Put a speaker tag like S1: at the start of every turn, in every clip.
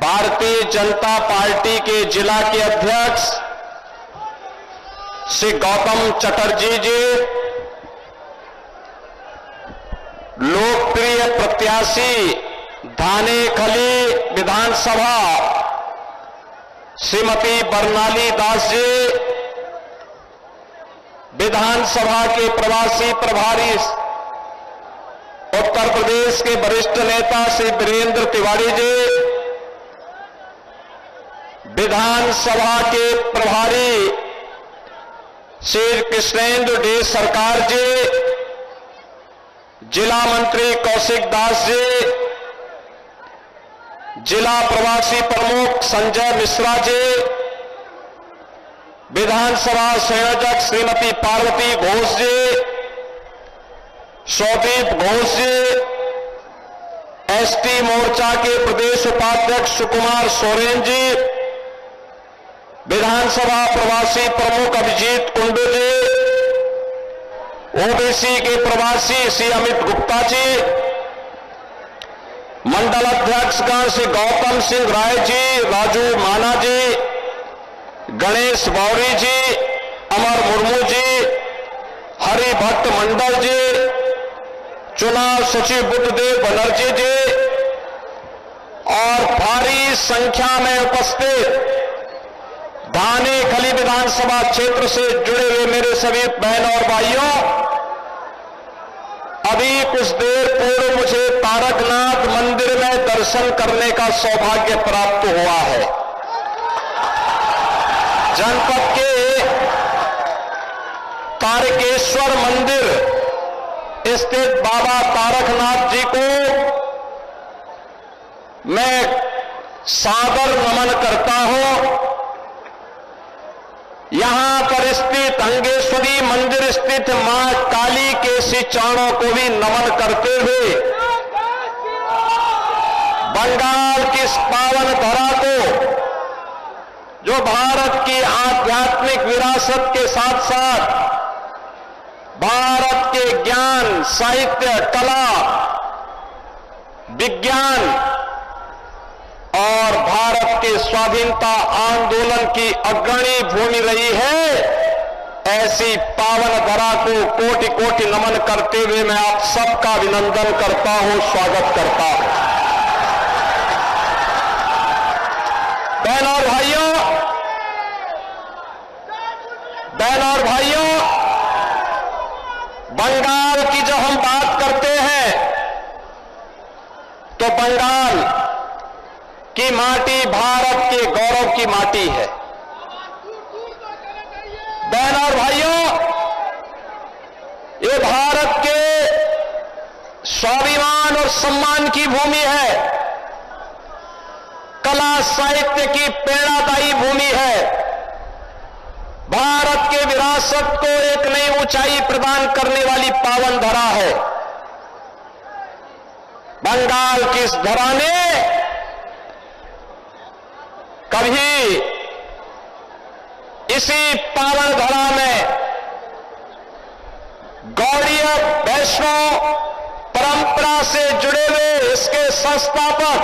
S1: Bharatiya Janata party के जिला के अध्यक्ष श्री गौतम चटर्जी जी, लोकप्रिय प्रत्याशी धानेखली विधानसभा श्रीमती बरनाली दास जी, विधानसभा के प्रवासी प्रभारी उत्तर प्रदेश के वरिष्ठ नेता श्री वीरेंद्र तिवारी जी, विधानसभा के प्रभारी श्री कृष्णेंद्र डी सरकार जी, जिला मंत्री कौशिक दास जी, जिला प्रवासी प्रमुख संजय मिश्रा जी, विधानसभा संयोजक श्रीमती पार्वती घोष जी, सौदीप घोष जी, एसटी मोर्चा के प्रदेश उपाध्यक्ष सुकुमार सोरेन जी, विधानसभा प्रवासी प्रमुख अभिजीत कुंडू जी, ओबीसी के प्रवासी श्री अमित गुप्ता जी, मंडल अध्यक्षगण श्री गौतम सिंह राय जी, राजू माना जी, गणेश बौरी जी, अमर मुर्मू जी, हरिभट्ट मंडल जी, चुनाव सचिव बुद्धदेव बनर्जी जी और भारी संख्या में उपस्थित धानेखली विधानसभा क्षेत्र से जुड़े हुए मेरे सभी बहन और भाइयों, अभी कुछ देर पूर्व मुझे तारकनाथ मंदिर में दर्शन करने का सौभाग्य प्राप्त हुआ है। जनपद के तारकेश्वर मंदिर स्थित बाबा तारकनाथ जी को मैं सादर नमन करता हूं। यहां पर स्थित अंगेश्वरी मंदिर स्थित मां काली के श्री चरणों को भी नमन करते हुए बंगाल की इस पावन धरा को, जो भारत की आध्यात्मिक विरासत के साथ साथ भारत के ज्ञान, साहित्य, कला, विज्ञान और भारत के स्वाधीनता आंदोलन की अग्रणी भूमि रही है, ऐसी पावन धरा को कोटि कोटि नमन करते हुए मैं आप सबका अभिनंदन करता हूं, स्वागत करता हूं। बहन और भाइयों, बंगाल की जब हम बात करते हैं तो बंगाल की माटी भारत के गौरव की माटी है। बहन और भाइयों, ये भारत के स्वाभिमान और सम्मान की भूमि है, कला साहित्य की प्रेरणादायी भूमि है, भारत के विरासत को एक नई ऊंचाई प्रदान करने वाली पावन धरा है। बंगाल की इस धरा ने कभी इसी पावन धरा में गौड़ीय वैष्णव परंपरा से जुड़े हुए इसके संस्थापक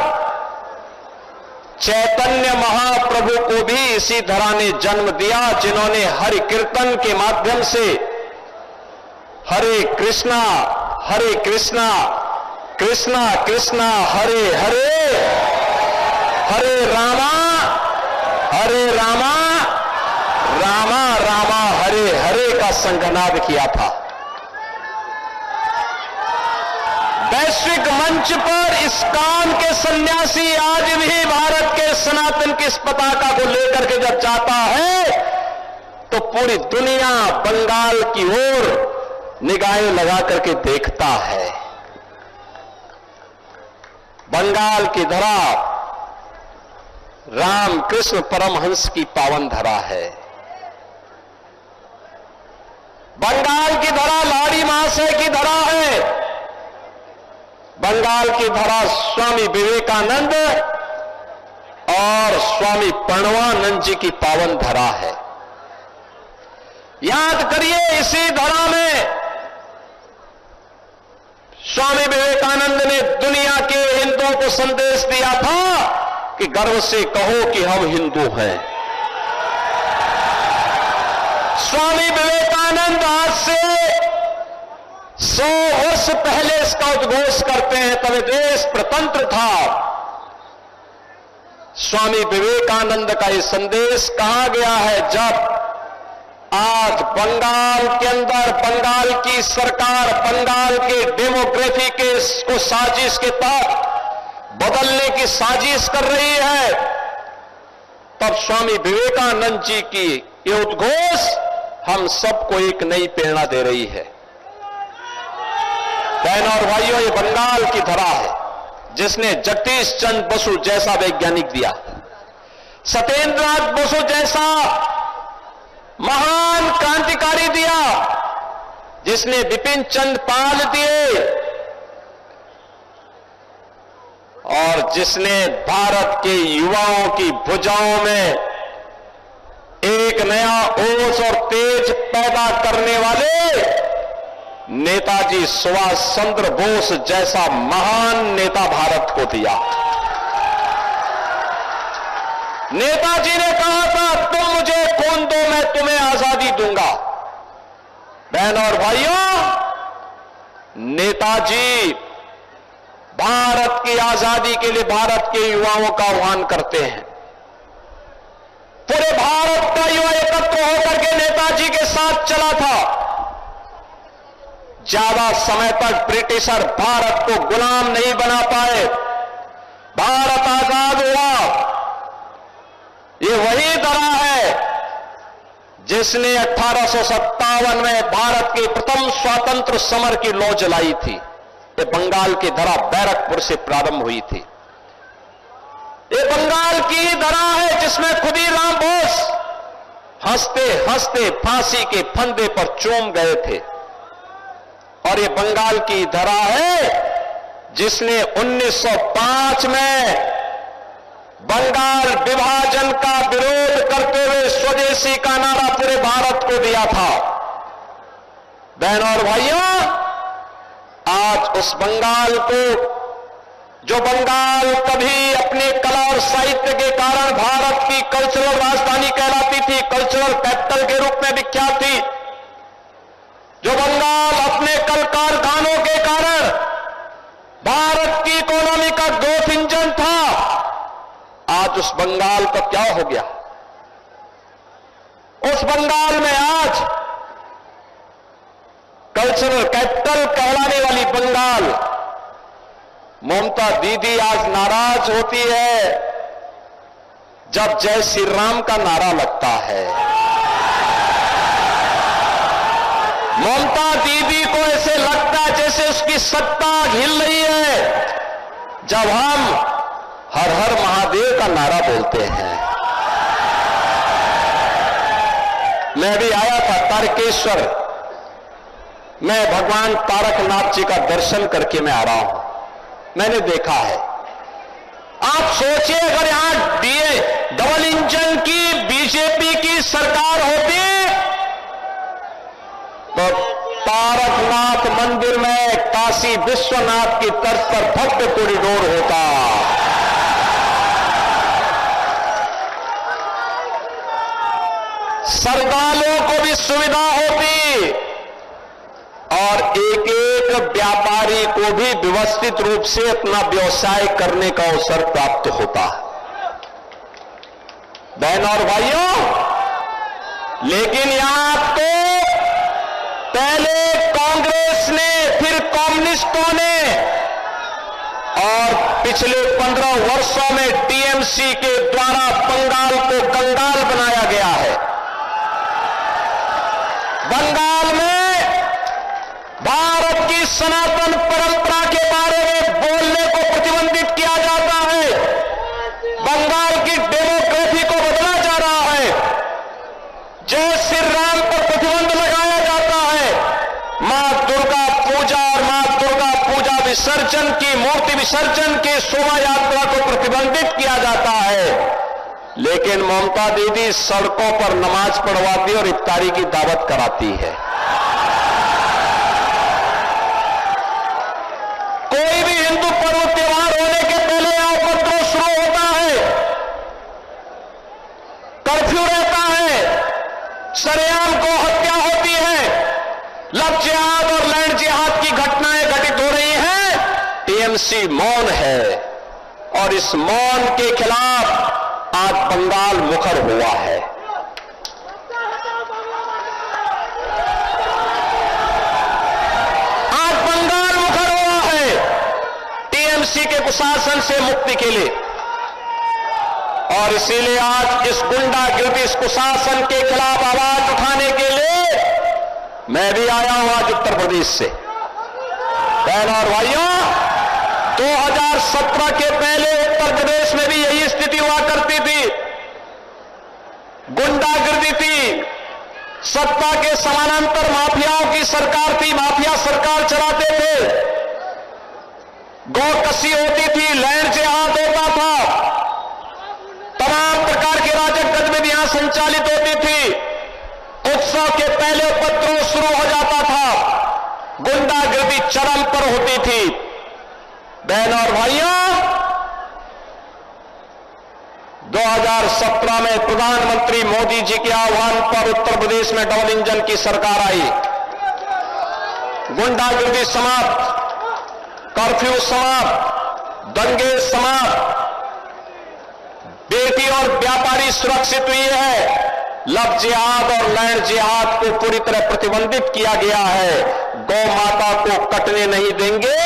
S1: चैतन्य महाप्रभु को भी इसी धरा ने जन्म दिया, जिन्होंने हरि कीर्तन के माध्यम से हरे कृष्णा कृष्णा कृष्णा हरे हरे, हरे रामा रामा रामा हरे हरे का संघनाद किया था। वैश्विक मंच पर इस्कॉन के सन्यासी आज भी भारत के सनातन की इस पताका को लेकर के जब जाता है तो पूरी दुनिया बंगाल की ओर निगाहें लगा करके देखता है। बंगाल की धरा रामकृष्ण परमहंस की पावन धरा है। बंगाल की धरा लाड़ी महाशय की धरा है। बंगाल की धरा स्वामी विवेकानंद और स्वामी प्रणवानंद जी की पावन धरा है। याद करिए, इसी धरा में स्वामी विवेकानंद ने दुनिया के हिंदुओं को संदेश दिया था कि गर्व से कहो कि हम हिंदू हैं। स्वामी विवेकानंद आज से 100 वर्ष पहले इसका उद्घोष करते हैं, तब देश प्रतंत्र था। स्वामी विवेकानंद का ये संदेश कहां गया है, जब आज बंगाल के अंदर बंगाल की सरकार बंगाल के डेमोग्राफी के को साजिश के तहत बदलने की साजिश कर रही है, तब स्वामी विवेकानंद जी की ये उद्घोष हम सबको एक नई प्रेरणा दे रही है। बहनों और भाइयों, ये बंगाल की धरा है जिसने जगदीश चंद्र बसु जैसा वैज्ञानिक दिया, सत्येंद्रनाथ बसु जैसा महान क्रांतिकारी दिया, जिसने बिपिन चंद्र पाल दिए और जिसने भारत के युवाओं की भुजाओं में एक नया ओज और तेज पैदा करने वाले नेताजी सुभाष चंद्र बोस जैसा महान नेता भारत को दिया। नेताजी ने कहा था, तुम मुझे खून दो, मैं तुम्हें आजादी दूंगा। बहनों और भाइयों, नेताजी भारत की आजादी के लिए भारत के युवाओं का आह्वान करते हैं। पूरे भारत का युवा एकत्र होकर के नेताजी के साथ चला था। ज्यादा समय तक ब्रिटिशर भारत को गुलाम नहीं बना पाए, भारत आजाद हुआ। ये वही धरा है जिसने 1857 में भारत के प्रथम स्वातंत्र समर की लौ जलाई थी। ये बंगाल की धरा बैरकपुर से प्रारंभ हुई थी। ये बंगाल की ही धरा है जिसमें खुदीराम बोस हंसते हंसते फांसी के फंदे पर चूम गए थे। और ये बंगाल की धरा है जिसने 1905 में बंगाल विभाजन का विरोध करते हुए स्वदेशी का नारा पूरे भारत को दिया था। बहनों और भाइयों, आज उस बंगाल को, जो बंगाल कभी अपने कला और साहित्य के कारण भारत की कल्चरल राजधानी कहलाती थी, कल्चरल कैपिटल के रूप में विख्यात थी, जो बंगाल अपने कल कारखानों के कारण भारत की इकोनॉमी का ग्रोथ इंजन था, आज उस बंगाल का क्या हो गया? उस बंगाल में आज कल्चरल कैपिटल कहलाने वाली बंगाल, ममता दीदी आज नाराज होती है जब जय श्री राम का नारा लगता है। ममता दीदी को ऐसे लगता है जैसे उसकी सत्ता हिल रही है जब हम हर हर महादेव का नारा बोलते हैं। मैं भी आया था तारकेश्वर, मैं भगवान तारकनाथ जी का दर्शन करके मैं आ रहा हूं। मैंने देखा है, आप सोचिए अगर यहां डबल इंजन की बीजेपी की सरकार होती तो तारकनाथ मंदिर में काशी विश्वनाथ की तर्ज पर भव्य कॉरिडोर होता। श्रद्धालुओं को भी सुविधा होती और एक एक व्यापारी को भी व्यवस्थित रूप से अपना व्यवसाय करने का अवसर प्राप्त होता। बहनों और भाइयों, लेकिन यहां तो पहले कांग्रेस ने, फिर कम्युनिस्टों ने और पिछले 15 वर्षों में टीएमसी के द्वारा बंगाल को कंगाल बनाया गया है। बंगाल में भारत की सनातन परंपरा के बारे में बोलने को प्रतिबंधित किया जाता है। बंगाल की डेमोक्रेसी को बदला जा रहा है। जय श्री राम पर प्रतिबंध लगाया जाता है। मां दुर्गा पूजा और मां दुर्गा पूजा विसर्जन की, मूर्ति विसर्जन की शोभा यात्रा को प्रतिबंधित किया जाता है। लेकिन ममता दीदी सड़कों पर नमाज पढ़वाती और इफ्तारी की दावत कराती है। कोई भी हिंदू पर्व त्योहार होने के पहले यहां उपद्रव शुरू होता है। सरेआम गौ हत्या होती है, लव जिहाद और लैंड जिहाद की घटनाएं घटित हो रही हैं, टीएमसी मौन है और इस मौन के खिलाफ आज बंगाल मुखर हुआ है। आज बंगाल मुखर हुआ है टीएमसी के कुशासन से मुक्ति के लिए और इसीलिए आज इस गुंडागिर्दी, इस कुशासन के खिलाफ आवाज उठाने के लिए मैं भी आया हूं आज उत्तर प्रदेश से। बहनों और भाइयों, 2017 के पहले उत्तर प्रदेश में भी यही स्थिति हुआ करती थी, गुंडागिर्दी थी, सत्ता के समानांतर माफियाओं की सरकार थी, माफिया सरकार चलाते थे, गौ कसी होती थी, लैंड जिहाद होता था, तमाम प्रकार की राजक गतिविधियां संचालित होती थी, उत्सव के पहले उपद्रव शुरू हो जाता था, गुंडागिर्दी चरम पर होती थी। बहनों और भाइयों, 2017 में प्रधानमंत्री मोदी जी के आह्वान पर उत्तर प्रदेश में डबल इंजन की सरकार आई, गुंडागिर्दी समाप्त, कर्फ्यू समाप्त, दंगे समाप्त, बेटी और व्यापारी सुरक्षित हुई है, लव जिहाद और लैंड जिहाद को पूरी तरह प्रतिबंधित किया गया है, गौ माता को कटने नहीं देंगे,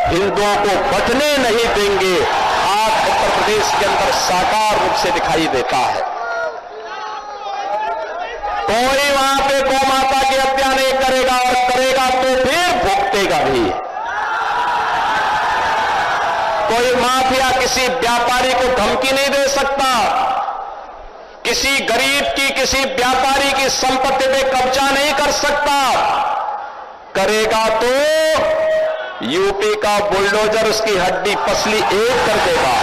S1: हिंदुओं को बचने नहीं देंगे, आज उत्तर प्रदेश के अंदर साकार रूप से दिखाई देता है। कोई वहां पे गौ माता की हत्या नहीं करेगा और करेगा तो फिर भुगतेगा भी। कोई माफिया किसी व्यापारी को धमकी नहीं दे सकता, किसी गरीब की, किसी व्यापारी की संपत्ति पे कब्जा नहीं कर सकता, करेगा तो यूपी का बुलडोजर उसकी हड्डी पसली एक कर देगा।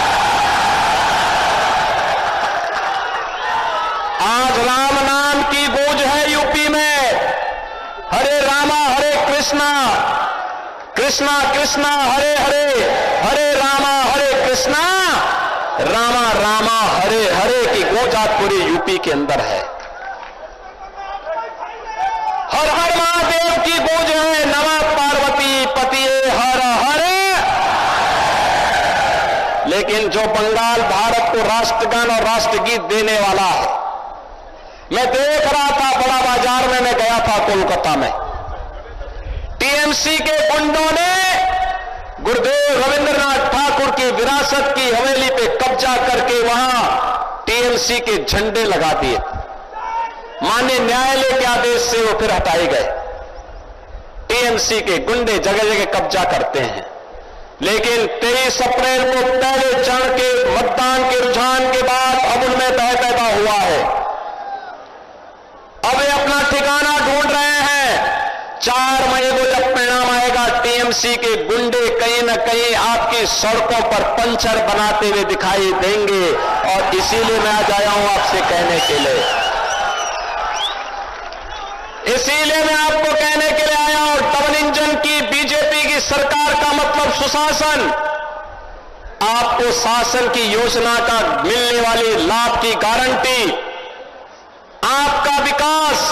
S1: आज राम नाम की गूंज है यूपी में, हरे रामा हरे कृष्णा, कृष्णा कृष्णा हरे हरे, हरे रामा हरे कृष्णा, रामा रामा हरे हरे की गूंज आज पूरे यूपी के अंदर है। हर हर महादेव की गूंज है, नमः पार्वती पतिये हर हर। लेकिन जो बंगाल भारत को राष्ट्रगान और राष्ट्रगीत देने वाला है, मैं देख रहा था बड़ा बाजार में, मैं गया था कोलकाता में, टीएमसी के गुंडों ने गुरुदेव रविंद्रनाथ ठाकुर की विरासत की हवेली पे कब्जा करके वहां टीएमसी के झंडे लगा दिए। माननीय न्यायालय के आदेश से वो फिर हटाए गए। टीएमसी के गुंडे जगह जगह कब्जा करते हैं, लेकिन 23 अप्रैल को पहले चरण के मतदान के रुझान के बाद अब उनमें भय पैदा हुआ है। अब वे अपना ठिकाना ढूंढ रहे हैं। 4 मई को जब परिणाम आएगा, टीएमसी के गुंडे कहीं न कहीं आपकी सड़कों पर पंचर बनाते हुए दिखाई देंगे और इसीलिए मैं आज आया हूं आपसे कहने के लिए, इसीलिए मैं आपको कहने के लिए आया हूं, डबल इंजन की बीजेपी की सरकार का मतलब सुशासन। आपको शासन की योजना का मिलने वाली लाभ की गारंटी, आपका विकास,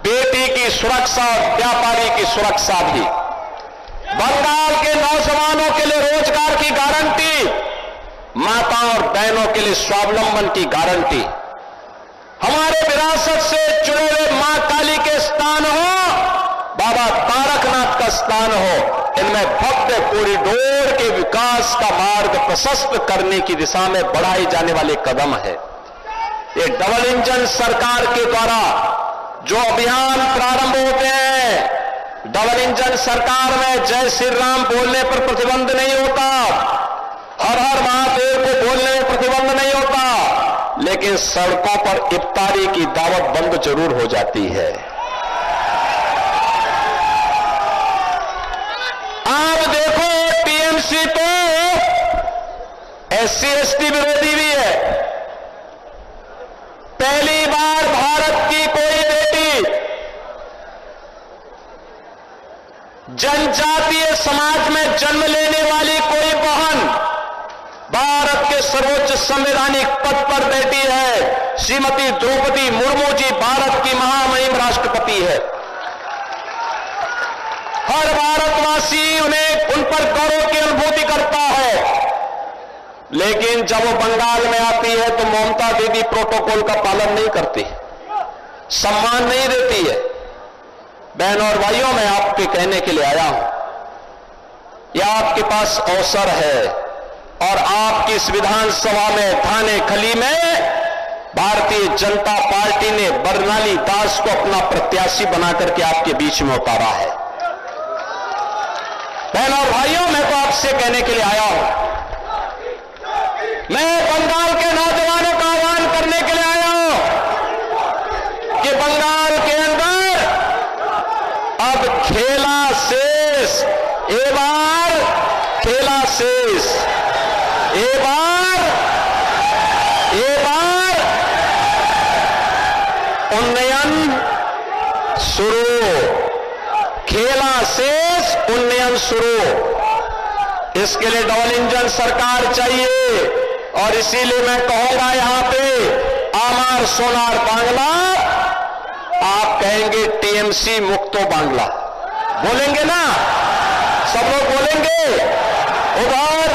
S1: बेटी की सुरक्षा और व्यापारी की सुरक्षा भी, बंगाल के नौजवानों के लिए रोजगार की गारंटी, माता और बहनों के लिए स्वावलंबन की गारंटी, हमारे विरासत से चुने हुए मां काली के स्थान हो, बाबा तारकनाथ का स्थान हो, इनमें भव्य कॉरिडोर के विकास का मार्ग प्रशस्त करने की दिशा में बढ़ाए जाने वाले कदम है। ये डबल इंजन सरकार के द्वारा जो अभियान प्रारंभ होते हैं, डबल इंजन सरकार में जय श्री राम बोलने पर प्रतिबंध नहीं होता, हर हर महादेव को बोलने में प्रतिबंध नहीं होता, लेकिन सड़कों पर इफ्तारी की दावत बंद जरूर हो जाती है। आप देखो, टीएमसी तो SC ST विरोधी भी है। पहली बार भारत की कोई बेटी जनजातीय समाज में जन्म लेने वाली कोई बहन भारत के सर्वोच्च संवैधानिक पद पर बैठी है श्रीमती द्रौपदी मुर्मू जी, भारत की महामहिम राष्ट्रपति है। हर भारतवासी उन पर गौरव की अनुभूति करता है। लेकिन जब वो बंगाल में आती है तो ममता दीदी प्रोटोकॉल का पालन नहीं करती, सम्मान नहीं देती है। बहनों और भाइयों, मैं आपके कहने के लिए आया हूं, यह आपके पास अवसर है और आपकी इस विधानसभा में थाने खली में भारतीय जनता पार्टी ने बरनाली दास को अपना प्रत्याशी बनाकर के आपके बीच में उतारा है। बहनों और भाइयों, मैं तो आपसे कहने के लिए आया हूं, मैं बंगाल के नौजवानों का आह्वान करने के लिए आया हूं कि बंगाल के अंदर अब खेला शेष, ए बार खेला शेष, ए बार उन्नयन शुरू, खेला शेष उन्नयन शुरू। इसके लिए डबल इंजन सरकार चाहिए और इसीलिए मैं कहूंगा यहां पे आमार सोनार बांग्ला, आप कहेंगे टीएमसी मुक्तो बांग्ला, बोलेंगे ना? सब लोग बोलेंगे। उधर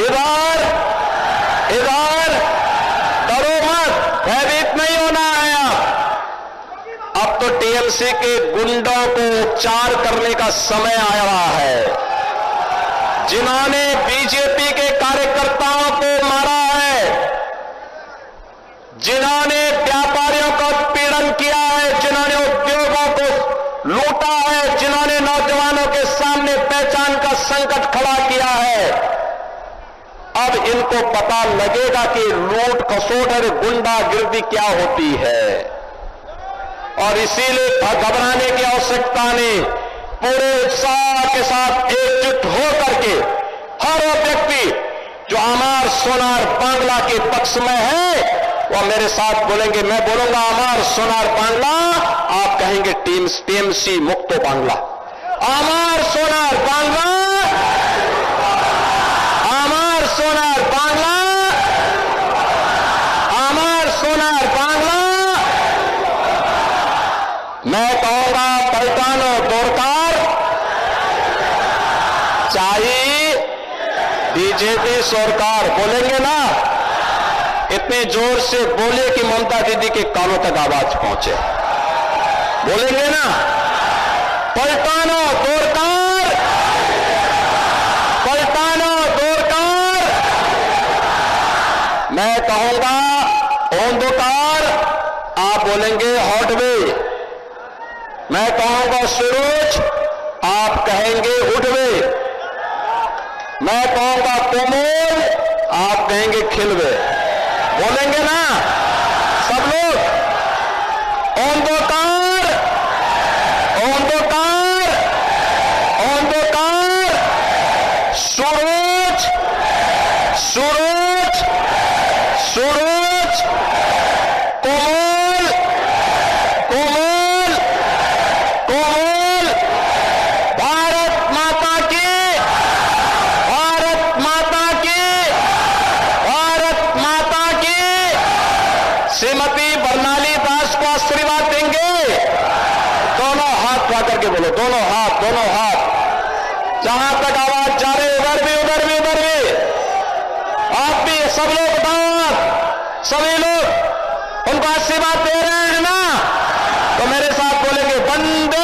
S1: इधर इधर, डरो मत, भयभीत नहीं होना है। अब तो टीएमसी के गुंडों को उपचार करने का समय आ रहा है। जिन्होंने बीजेपी के कार्यकर्ताओं को मारा है, जिन्होंने व्यापारियों का उत्पीड़न किया है, जिन्होंने उद्योगों को लूटा है, जिन्होंने नौजवानों के सामने पहचान का संकट खड़ा किया है, अब इनको पता लगेगा कि लूट खसोट और गुंडागिर्दी क्या होती है। और इसीलिए घबराने की आवश्यकता नहीं, पूरे उत्साह के साथ एकजुट होकर के हर व्यक्ति जो आमार सोनार बांग्ला के पक्ष में है वह मेरे साथ बोलेंगे। मैं बोलूंगा आमार सोनार बांग्ला, आप कहेंगे टीएमसी मुक्तो बांग्ला। आमार सोनार बांग्ला, आमार सोनार बांग्ला, आमार सोनार बांग्ला। मैं कहूंगा पलटानो दौड़कार चाहिए बीजेपी सरकार, बोलेंगे ना? इतने जोर से बोले कि ममता दीदी के कानों तक आवाज पहुंचे, बोलेंगे ना? पलटानो दौड़कार, पलटानो दौड़कार। मैं कहूंगा ओंधकार, आप बोलेंगे हॉटवे। मैं कहूंगा सुरूज, आप कहेंगे उठवे। मैं कहूंगा कोमल, आप कहेंगे खिलवे, बोलेंगे ना सब लोग? ओंधकार, ओंधकार, ओंधकार, सुरूज, सुरूज, सुरूज, कोमल, कोमल, कोमल। भारत माता की, भारत माता की, भारत माता की। श्रीमती बरनाली दास को आशीर्वाद देंगे। दोनों हाथ उठा करके बोलो, दोनों हाथ, दोनों हाथ। जहां तक आवाज जा रही, उधर भी, उधर भी, उधर भी। आप भी, सब लोग बताओ, सभी लोग उनको आशीर्वाद दे रहे हैं ना? तो मेरे साथ बोलेंगे वंदे